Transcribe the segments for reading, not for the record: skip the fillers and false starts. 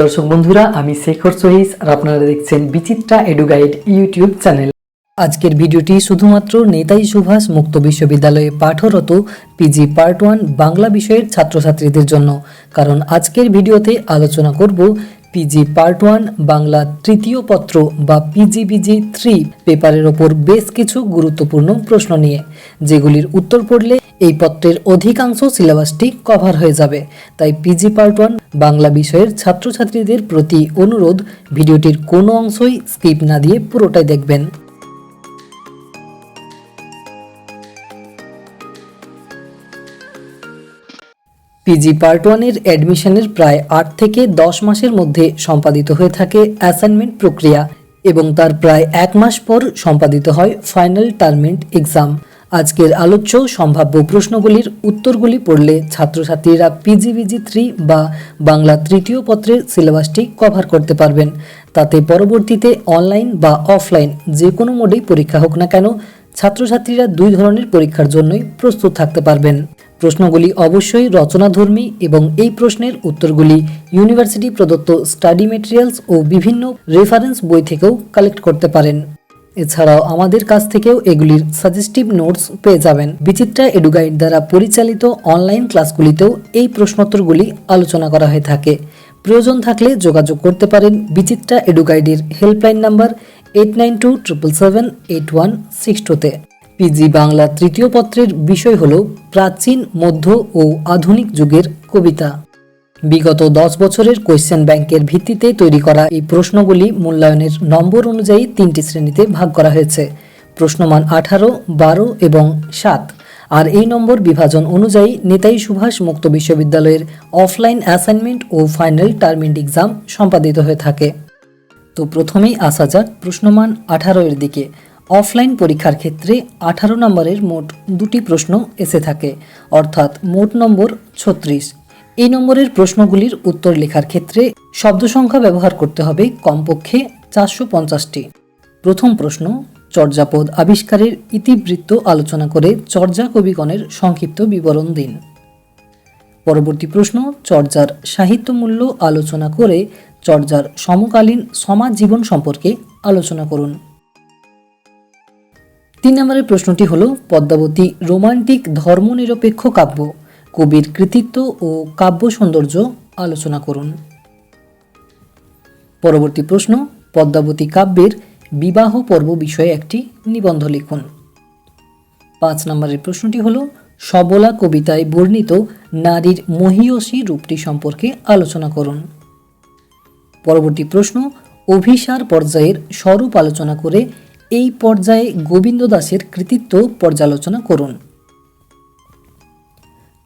দর্শক বন্ধুরা, আমি শেখর সহিস আর আপনারা দেখছেন বিচিত্রা এডু গাইড ইউটিউব চ্যানেল। আজকের ভিডিওটি শুধুমাত্র নেতাজি সুভাষ মুক্ত বিশ্ববিদ্যালয়ে পাঠরত পিজি পার্ট 1 বাংলা বিষয়ের ছাত্রছাত্রীদের জন্য, কারণ আজকের ভিডিওতে আলোচনা করব পিজি পার্ট 1 বাংলা তৃতীয় পত্র বা পিজিবিজি 3 পেপারের ওপর বেশ কিছু গুরুত্বপূর্ণ প্রশ্ন নিয়ে, যেগুলির উত্তর পড়লে এই পত্রের অধিকাংশ সিলেবাসটি কভার হয়ে যাবে। তাই পিজি পার্ট 1 বাংলা বিষয়ের ছাত্রছাত্রীদের প্রতি অনুরোধ, ভিডিওটির কোনো অংশই স্কিপ না দিয়ে পুরোটাই দেখবেন। পিজি পার্ট 1 এর অ্যাডমিশনের প্রায় 8 থেকে 10 মাসের মধ্যে সম্পাদিত হয়ে থাকে অ্যাসাইনমেন্ট প্রক্রিয়া এবং তার প্রায় 1 মাস পর সম্পাদিত হয় ফাইনাল টার্মেন্ট এক্সাম। আজকের আলোচ্য সম্ভাব্য প্রশ্নগুলির উত্তরগুলি পড়লে ছাত্রছাত্রীরা পিজিবিজি 3 বা বাংলা তৃতীয় পত্রের সিলেবাসটি কভার করতে পারবেন। তাতে পরবর্তীতে অনলাইন বা অফলাইন যে কোনো মোডেই পরীক্ষা হোক না কেন, ছাত্রছাত্রীরা 2 ধরনের পরীক্ষার জন্যই প্রস্তুত থাকতে পারবেন। প্রশ্নগুলি অবশ্যই রচনাধর্মী এবং এই প্রশ্নের উত্তরগুলি ইউনিভার্সিটি প্রদত্ত স্টাডি ম্যাটেরিয়ালস ও বিভিন্ন রেফারেন্স বই থেকেও কালেক্ট করতে পারেন। এছাড়াও আমাদের কাছ থেকেও এগুলির সাজেস্টিভ নোটস পেয়ে যাবেন। বিচিত্রা এডুগাইড দ্বারা পরিচালিত অনলাইন ক্লাসগুলিতেও এই প্রশ্নোত্তরগুলি আলোচনা করা হয়ে থাকে। প্রয়োজন থাকলে যোগাযোগ করতে পারেন বিচিত্রা এডুগাইডের হেল্পলাইন নাম্বার 89277816 পিজি বাংলা তৃতীয় পত্রের বিষয় হল প্রাচীন, মধ্য ও আধুনিক যুগের কবিতা। বিগত 10 বছরের কোয়েশ্চেন ব্যাংকের ভিত্তিতে তৈরি করা এই প্রশ্নগুলি মূল্যায়নের নম্বর অনুযায়ী 3টি শ্রেণীতে ভাগ করা হয়েছে: প্রশ্নমান 18, 12 এবং 7। আর এই নম্বর বিভাজন অনুযায়ী নেতাজি সুভাষ মুক্ত বিশ্ববিদ্যালয়ের অফলাইন অ্যাসাইনমেন্ট ও ফাইনাল টার্মেন্ট এক্সাম সম্পাদিত হয়ে থাকে। তো প্রথমেই আসা যাক প্রশ্নমান 18 এর দিকে। অফলাইন পরীক্ষার ক্ষেত্রে 18 নম্বরের মোট 2টি প্রশ্ন এসে থাকে, অর্থাৎ মোট নম্বর 36। এই নম্বরের প্রশ্নগুলির উত্তর লেখার ক্ষেত্রে শব্দ সংখ্যা ব্যবহার করতে হবে কমপক্ষে 450টি। প্রথম প্রশ্ন, চর্যাপদ আবিষ্কারের ইতিবৃত্ত আলোচনা করে চর্যা কবিগণের সংক্ষিপ্ত বিবরণ দিন। পরবর্তী প্রশ্ন, চর্যার সাহিত্য মূল্য আলোচনা করে চর্যার সমকালীন সমাজ জীবন সম্পর্কে আলোচনা করুন। 3 নম্বরের প্রশ্নটি হল পদ্মাবতী রোমান্টিক ধর্মনিরপেক্ষ কাব্য, কবির কৃতিত্ব ও কাব্য সৌন্দর্য আলোচনা করুন। পরবর্তী প্রশ্ন, পদ্মাবতী কাব্যের বিবাহ পর্ব বিষয়ে একটি নিবন্ধ লিখুন। 5 নম্বরের প্রশ্নটি হল সবলা কবিতায় বর্ণিত নারীর মহীয়সী রূপটি সম্পর্কে আলোচনা করুন। পরবর্তী প্রশ্ন, অভিসার পর্যায়ের স্বরূপ আলোচনা করে এই পর্যায়ে গোবিন্দ দাসের কৃতিত্ব পর্যালোচনা করুন।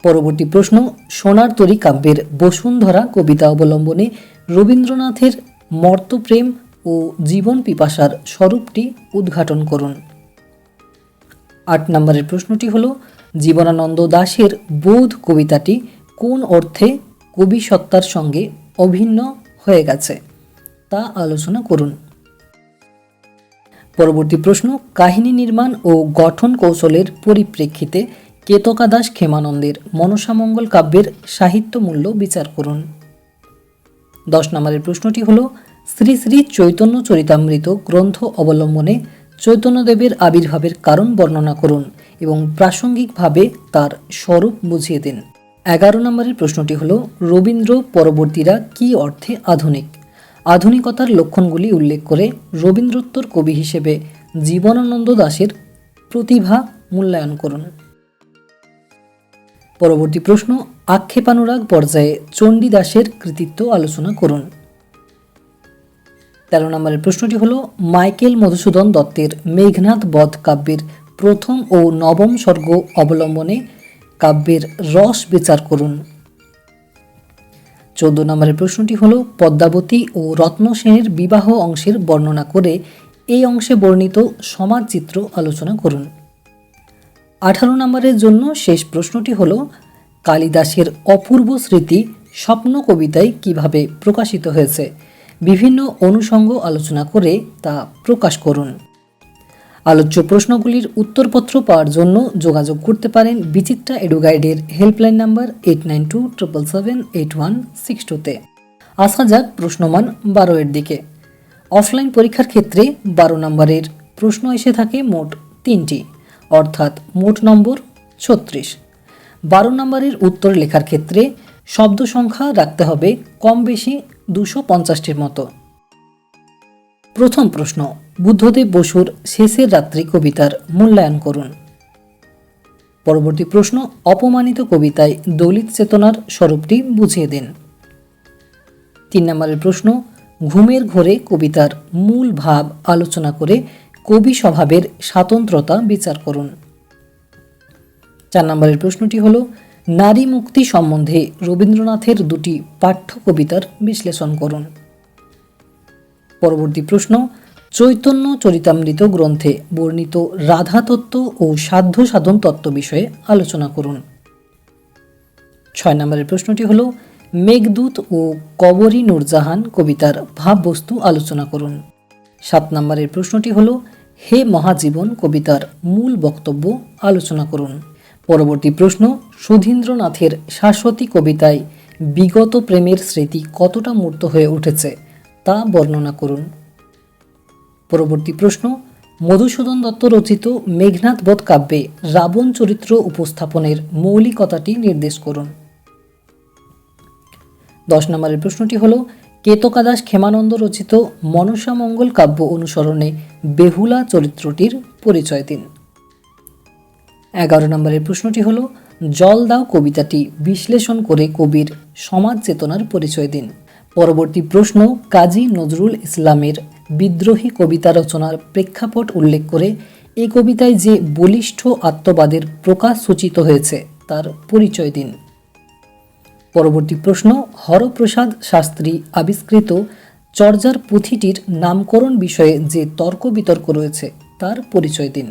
পরবর্তী প্রশ্ন, সোনার তরী কাব্যের বসুন্ধরা কবিতা অবলম্বনে রবীন্দ্রনাথের মর্ত্যপ্রেম ও জীবন পিপাসার স্বরূপটি উদ্ঘাটন করুন। 8 নম্বরের প্রশ্নটি হল জীবনানন্দ দাশের বোধ কবিতাটি কোন অর্থে কবি সত্তার সঙ্গে অভিন্ন হয়ে গেছে তা আলোচনা করুন। পরবর্তী প্রশ্ন, কাহিনী নির্মাণ ও গঠন কৌশলের পরিপ্রেক্ষিতে কেতকা-দাস ক্ষেমানন্দের মনসামঙ্গল কাব্যের সাহিত্য মূল্য বিচার করুন। 10 নম্বরের প্রশ্নটি হল শ্রী শ্রী চৈতন্য চরিতামৃত গ্রন্থ অবলম্বনে চৈতন্যদেবের আবির্ভাবের কারণ বর্ণনা করুন এবং প্রাসঙ্গিকভাবে তার স্বরূপ বুঝিয়ে দিন। 11 নম্বরের প্রশ্নটি হল রবীন্দ্র পরবর্তীরা কি অর্থে আধুনিক, আধুনিকতার লক্ষণগুলি উল্লেখ করে রবীন্দ্রোত্তর কবি হিসেবে জীবনানন্দ দাশের প্রতিভা মূল্যায়ন করুন। পরবর্তী প্রশ্ন, আক্ষেপানুরাগ পর্যায়ে চণ্ডীদাসের কৃতিত্ব আলোচনা করুন। 13 নম্বরের প্রশ্নটি হল মাইকেল মধুসূদন দত্তের মেঘনাদ বধ কাব্যের প্রথম ও নবম সর্গ অবলম্বনে কাব্যের রস বিচার করুন। 14 নম্বরের প্রশ্নটি হল পদ্মাবতী ও রত্নসেনের বিবাহ অংশের বর্ণনা করে এই অংশে বর্ণিত সমাজ চিত্র আলোচনা করুন। 18 নম্বরের জন্য শেষ প্রশ্নটি হল কালিদাসের অপূর্ব স্মৃতি স্বপ্ন কবিতায় কিভাবে প্রকাশিত হয়েছে, বিভিন্ন অনুষঙ্গ আলোচনা করে তা প্রকাশ করুন। আলোচ্য প্রশ্নগুলির উত্তরপত্র পাওয়ার জন্য যোগাযোগ করতে পারেন বিচিত্রা এডুগাইডের হেল্পলাইন নাম্বার 89277816 তে। আসা যাক প্রশ্নমান 12 দিকে। অফলাইন পরীক্ষার ক্ষেত্রে 12 নম্বরের প্রশ্ন এসে থাকে মোট 3টি, অর্থাৎ মোট নম্বর 36। 12 নম্বরের উত্তর লেখার ক্ষেত্রে শব্দ সংখ্যা রাখতে হবে কম বেশি 250টির মতো। প্রথম প্রশ্ন, বুদ্ধদেব বসুর শেষের রাত্রি কবিতার মূল্যায়ন করুন। পরবর্তী প্রশ্ন, অপমানিত কবিতায় দলিত চেতনার স্বরূপটি বুঝিয়ে দিন। 3 নম্বরের প্রশ্ন, ঘুমের ঘোরে কবিতার মূল ভাব আলোচনা করে কবি স্বভাবের স্বাতন্ত্রতা বিচার করুন। 4 নম্বরের প্রশ্নটি হল, নারী মুক্তি সম্বন্ধে রবীন্দ্রনাথের দুটি পাঠ্য কবিতার বিশ্লেষণ করুন। পরবর্তী প্রশ্ন, চৈতন্য চরিতামৃত গ্রন্থে বর্ণিত রাধাতত্ত্ব ও সাধ্য সাধন তত্ত্ব বিষয়ে আলোচনা করুন। 6 নম্বরের প্রশ্নটি হল, মেঘদূত ও কবরী নূরজাহান কবিতার ভাববস্তু আলোচনা করুন। 7 নম্বরের প্রশ্নটি হল, হে মহাজীবন কবিতার মূল বক্তব্য আলোচনা করুন। পরবর্তী প্রশ্ন, সুধীন্দ্রনাথের শাশ্বতী কবিতায় বিগত প্রেমের স্মৃতি কতটা মূর্ত হয়ে উঠেছে তা বর্ণনা করুন। পরবর্তী প্রশ্ন, মধুসূদন দত্ত রচিত মেঘনাদ বধ কাব্যে রাবণ চরিত্র উপস্থাপনের মৌলিকতাটি নির্দেশ করুন। 10 নম্বরের প্রশ্নটি হল, কেতকাদাস ক্ষেমানন্দ রচিত মনসা মঙ্গল কাব্য অনুসরণে বেহুলা চরিত্রটির পরিচয় দিন। 11 নম্বরের প্রশ্নটি হল, জল দাও কবিতাটি বিশ্লেষণ করে কবির সমাজ চেতনার পরিচয় দিন। পরবর্তী প্রশ্ন, কাজী নজরুল ইসলামের বিদ্রোহী কবিতা রচনার প্রেক্ষাপট উল্লেখ করে এই কবিতায় যে বলিষ্ঠ আত্মবাদের প্রকাশ সূচিত হয়েছে তার পরিচয় দিন। পরবর্তী প্রশ্ন, হরপ্রসাদ শাস্ত্রী আবিষ্কৃত চর্যার পুঁথিটির নামকরণ বিষয়ে যে তর্ক বিতর্ক রয়েছে তার পরিচয় দিন।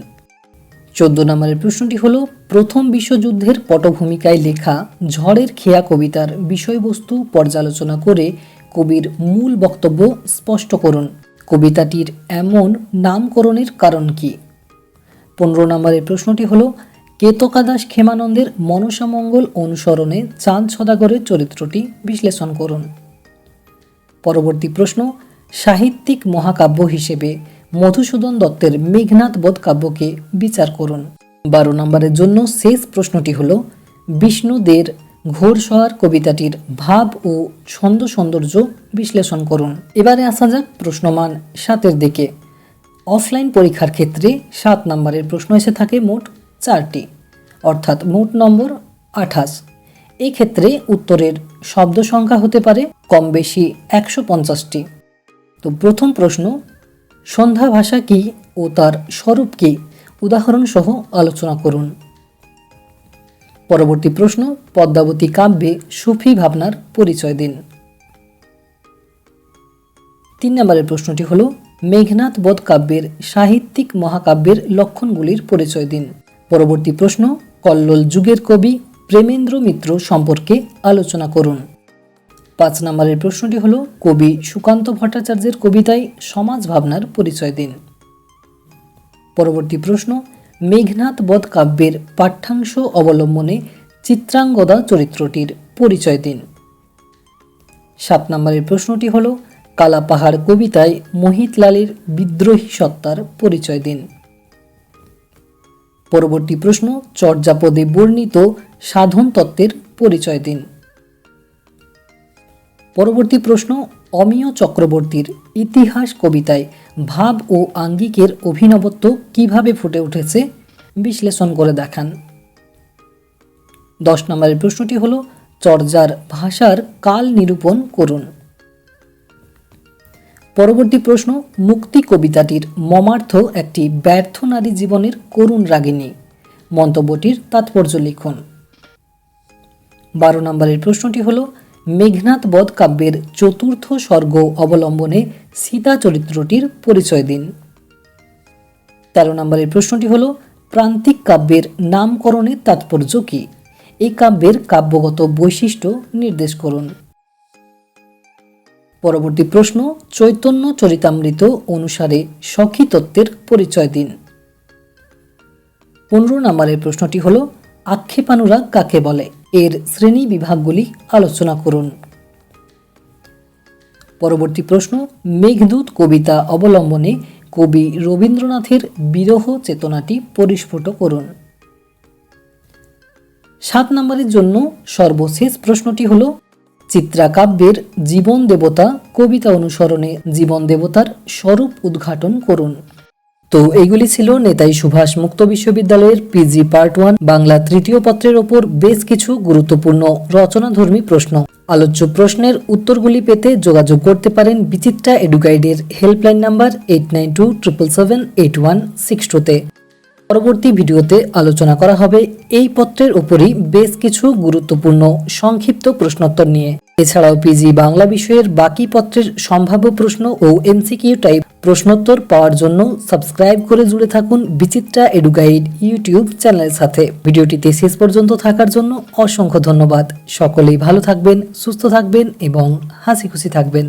14 নম্বরের প্রশ্নটি হল, প্রথম বিশ্বযুদ্ধের পটভূমিকায় লেখা ঝড়ের খেয়া কবিতার বিষয়বস্তু পর্যালোচনা করে কবির মূল বক্তব্য স্পষ্ট করুন। কবিতাটির এমন নামকরণের কারণ কি? 15 নম্বরের প্রশ্নটি হল, কেতকাদাস ক্ষেমানন্দের মনসামঙ্গল অনুসরণে চাঁদ সদাগরের চরিত্রটি বিশ্লেষণ করুন। পরবর্তী প্রশ্ন, সাহিত্যিক মহাকাব্য হিসেবে মধুসূদন দত্তের মেঘনাদ বধ কাব্যকে বিচার করুন। 12 নম্বরের জন্য শেষ প্রশ্নটি হল, বিষ্ণুদের ঘোড়সওয়ার কবিতাটির ভাব ও ছন্দ সৌন্দর্য বিশ্লেষণ করুন। এবারে আসা যাক প্রশ্নমান 7 দিকে। অফলাইন পরীক্ষার ক্ষেত্রে 7 নম্বরের প্রশ্ন এসে থাকে মোট 4টি, অর্থাৎ মোট নম্বর 28। এই ক্ষেত্রে উত্তরের শব্দ সংখ্যা হতে পারে কম বেশি 150টি। তো প্রথম প্রশ্ন, সন্ধ্যা ভাষা কি ও তার স্বরূপ কি উদাহরণ সহ আলোচনা করুন। পরবর্তী প্রশ্ন, পদ্মাবতী কাব্যে সুফি ভাবনার পরিচয় দিন। 3 নম্বরের প্রশ্নটি হল, মেঘনাদ বধ কাব্যের সাহিত্যিক মহাকাব্যের লক্ষণগুলির পরিচয় দিন। পরবর্তী প্রশ্ন, কল্লোল যুগের কবি প্রেমেন্দ্র মিত্র সম্পর্কে আলোচনা করুন। 5 নম্বরের প্রশ্নটি হল, কবি সুকান্ত ভট্টাচার্যের কবিতায় সমাজ ভাবনার পরিচয় দিন। পরবর্তী প্রশ্ন, মেঘনাদ বধ কাব্যের পাঠ্যাংশ অবলম্বনে চিত্রাঙ্গদা চরিত্রটির পরিচয় দিন। 7 নম্বরের প্রশ্নটি হল, কালাপাহাড় কবিতায় মোহিতলালের বিদ্রোহী সত্তার পরিচয় দিন। পরবর্তী প্রশ্ন, চর্যাপদে বর্ণিত সাধন তত্ত্বের পরিচয় দিন। পরবর্তী প্রশ্ন, অমিয় চক্রবর্তীর ইতিহাস কবিতায় ভাব ও আঙ্গিকের অভিনবত্ব কিভাবে ফুটে উঠেছে বিশ্লেষণ করে দেখান। 10 নম্বরের প্রশ্নটি হল, চর্যার ভাষার কাল নিরূপণ করুন। পরবর্তী প্রশ্ন, মুক্তি কবিতাটির মর্মার্থ একটি ব্যর্থ নারী জীবনের করুণ রাগিনী, মন্তব্যটির তাৎপর্য লিখুন। 12 নম্বরের প্রশ্নটি হল, মেঘনাদ বধ কাব্যের চতুর্থ স্বর্গ অবলম্বনে সীতা চরিত্রটির পরিচয় দিন। 13 নম্বরের প্রশ্নটি হল, প্রান্তিক কাব্যের নামকরণের তাৎপর্য কি? এই কাব্যের কাব্যগত বৈশিষ্ট্য নির্দেশ করুন। পরবর্তী প্রশ্ন, চৈতন্য চরিতামৃত অনুসারে সখী তত্ত্বের পরিচয় দিন। 15 নম্বরের প্রশ্নটি হল, আক্ষেপানুরাগ কাকে বলে? এর শ্রেণী বিভাগগুলি আলোচনা করুন। পরবর্তী প্রশ্ন, মেঘদূত কবিতা অবলম্বনে কবি রবীন্দ্রনাথের বিরহ চেতনাটি পরিস্ফুট করুন। 7 নম্বরের জন্য সর্বশেষ প্রশ্নটি হলো, চিত্রাকাব্যের জীবন দেবতা কবিতা অনুসরণে জীবন দেবতার স্বরূপ উদ্ঘাটন করুন। তো এইগুলি ছিল নেতাজি সুভাষ মুক্ত বিশ্ববিদ্যালয়ের পিজি পার্ট 1 বাংলা তৃতীয় পত্রের ওপর বেশ কিছু গুরুত্বপূর্ণ রচনাধর্মী প্রশ্ন। আলোচ্য প্রশ্নের উত্তরগুলি পেতে যোগাযোগ করতে পারেন বিচিত্রা এডুগাইডের হেল্পলাইন নাম্বার 8927781662-তে। পরবর্তী ভিডিওতে আলোচনা করা হবে এই পত্রের উপরই বেশ কিছু গুরুত্বপূর্ণ সংক্ষিপ্ত প্রশ্নোত্তর নিয়ে। এছাড়াও পিজি বাংলা বিষয়ের বাকি পত্রের সম্ভাব্য প্রশ্ন ও এমসিকিউ টাইপ প্রশ্নোত্তর পাওয়ার জন্য সাবস্ক্রাইব করে জুড়ে থাকুন বিচিত্রা এডুগাইড ইউটিউব চ্যানেলের সাথে। ভিডিওটিতে শেষ পর্যন্ত থাকার জন্য অসংখ্য ধন্যবাদ। সকলেই ভালো থাকবেন, সুস্থ থাকবেন এবং হাসি খুশি থাকবেন।